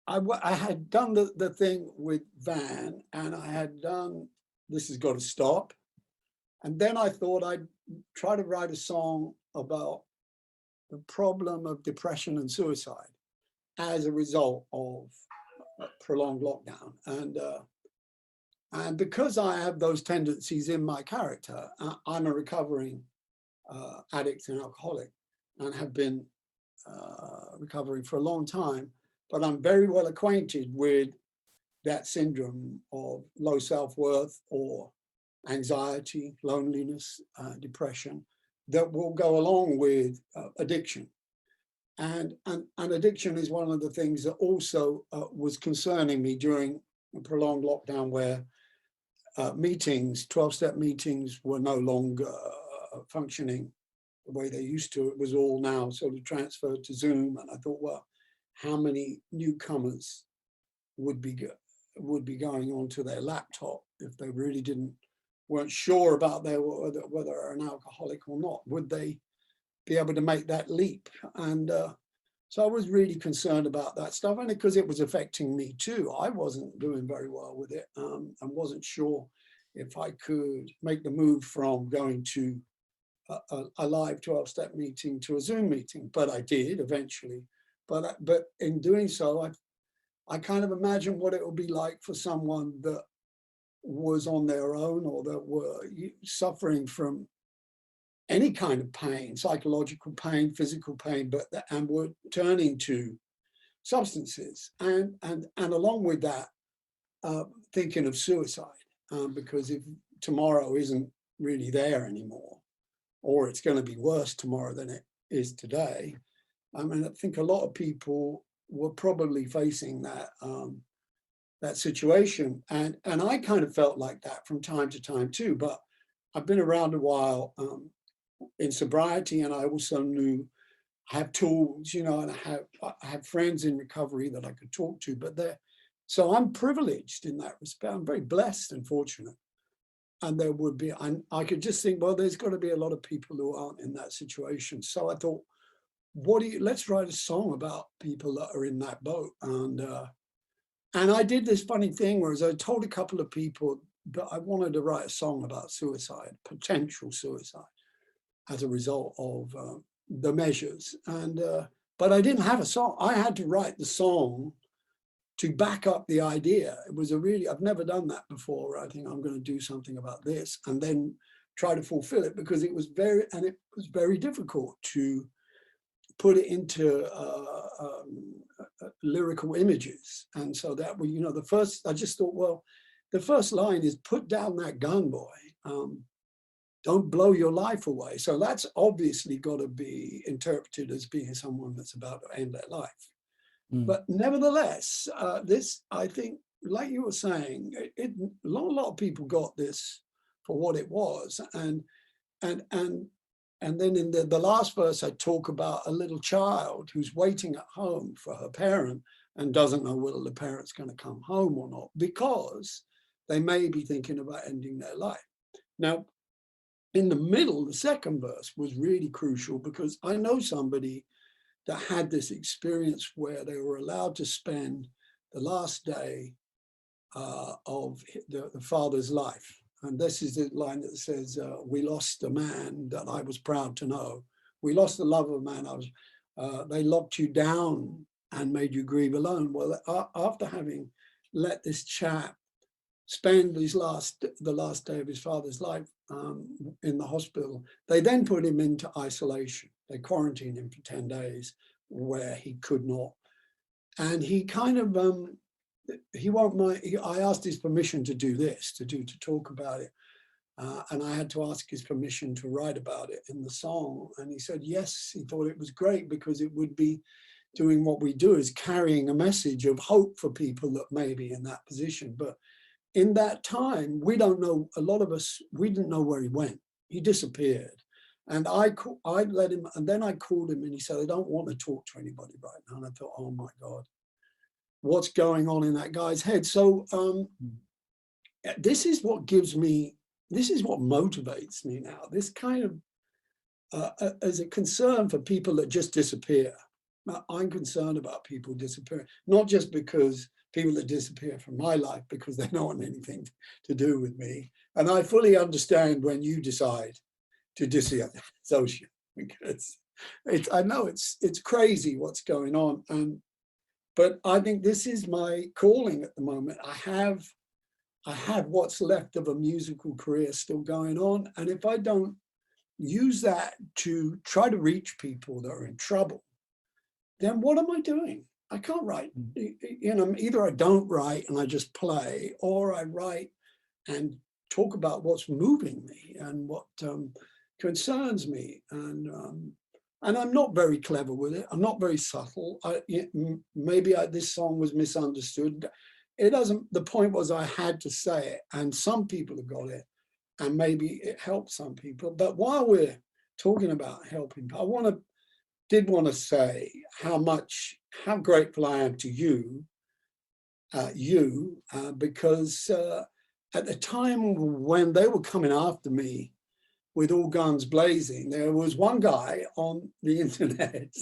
I had done the thing with Van, and I had done This Has Got to Stop. And then I thought I'd try to write a song about the problem of depression and suicide as a result of prolonged lockdown. And because I have those tendencies in my character, I'm a recovering addict and alcoholic, and have been recovering for a long time. But I'm very well acquainted with that syndrome of low self-worth or anxiety, loneliness, depression that will go along with addiction. And addiction is one of the things that also was concerning me during a prolonged lockdown, where meetings, 12-step meetings, were no longer functioning the way they used to. It was all now sort of transferred to Zoom. And I thought, well, how many newcomers would be going onto their laptop if they really weren't sure about whether they're an alcoholic or not? Would they be able to make that leap? And so I was really concerned about that stuff, and because it was affecting me too. I wasn't doing very well with it, and wasn't sure if I could make the move from going to a live 12-step meeting to a Zoom meeting, but I did eventually. But in doing so, I kind of imagined what it would be like for someone that was on their own, or that were suffering from any kind of pain, psychological pain, physical pain, and were turning to substances, and along with that, thinking of suicide, because if tomorrow isn't really there anymore, or it's going to be worse tomorrow than it is today. I mean, I think a lot of people were probably facing that situation, and I kind of felt like that from time to time too. But I've been around a while in sobriety, and I also knew I have tools, and I have friends in recovery that I could talk to. So I'm privileged in that respect. I'm very blessed and fortunate. And there would be, I could just think, well, there's got to be a lot of people who aren't in that situation. So I thought, let's write a song about people that are in that boat. And I did this funny thing, whereas I told a couple of people that I wanted to write a song about suicide, potential suicide, as a result of the measures. But I didn't have a song. I had to write the song to back up the idea. It was I've never done that before. I think I'm going to do something about this and then try to fulfill it, because it was very difficult to put it into lyrical images. And so that was, I just thought, well, the first line is, put down that gun, boy. Don't blow your life away. So that's obviously got to be interpreted as being someone that's about to end their life. But nevertheless, this, I think, like you were saying, a lot of people got this for what it was. And then in the last verse, I talk about a little child who's waiting at home for her parent and doesn't know whether the parent's going to come home or not, because they may be thinking about ending their life. Now, in the middle, the second verse was really crucial, because I know somebody that had this experience where they were allowed to spend the last day of the father's life. And this is the line that says, we lost a man that I was proud to know. We lost the love of a man. They locked you down and made you grieve alone. Well, after having let this chap spend the last day of his father's life in the hospital, they then put him into isolation. They quarantined him for 10 days where he could not. And he kind of, he won't mind. I asked his permission to do this, to talk about it. And I had to ask his permission to write about it in the song. And he said, yes, he thought it was great, because it would be doing what we do, is carrying a message of hope for people that may be in that position. But in that time, we don't know, a lot of us, we didn't know where he went. He disappeared. And I let him, and then I called him, and he said, I don't want to talk to anybody right now. And I thought, oh my God, what's going on in that guy's head? So this is what motivates me now. This kind of, as a concern for people that just disappear. I'm concerned about people disappearing, not just because people that disappear from my life because they don't want anything to do with me. And I fully understand when you decide to disassociate, because I know it's crazy what's going on. But I think this is my calling at the moment. I have what's left of a musical career still going on. And if I don't use that to try to reach people that are in trouble, then what am I doing? I can't write. Either I don't write and I just play, or I write and talk about what's moving me and what concerns me. And I'm not very clever with it. I'm not very subtle. Maybe this song was misunderstood. It doesn't. The point was I had to say it, and some people have got it, and maybe it helped some people. But while we're talking about helping, did want to say how grateful I am to you, because at the time when they were coming after me with all guns blazing, there was one guy on the internet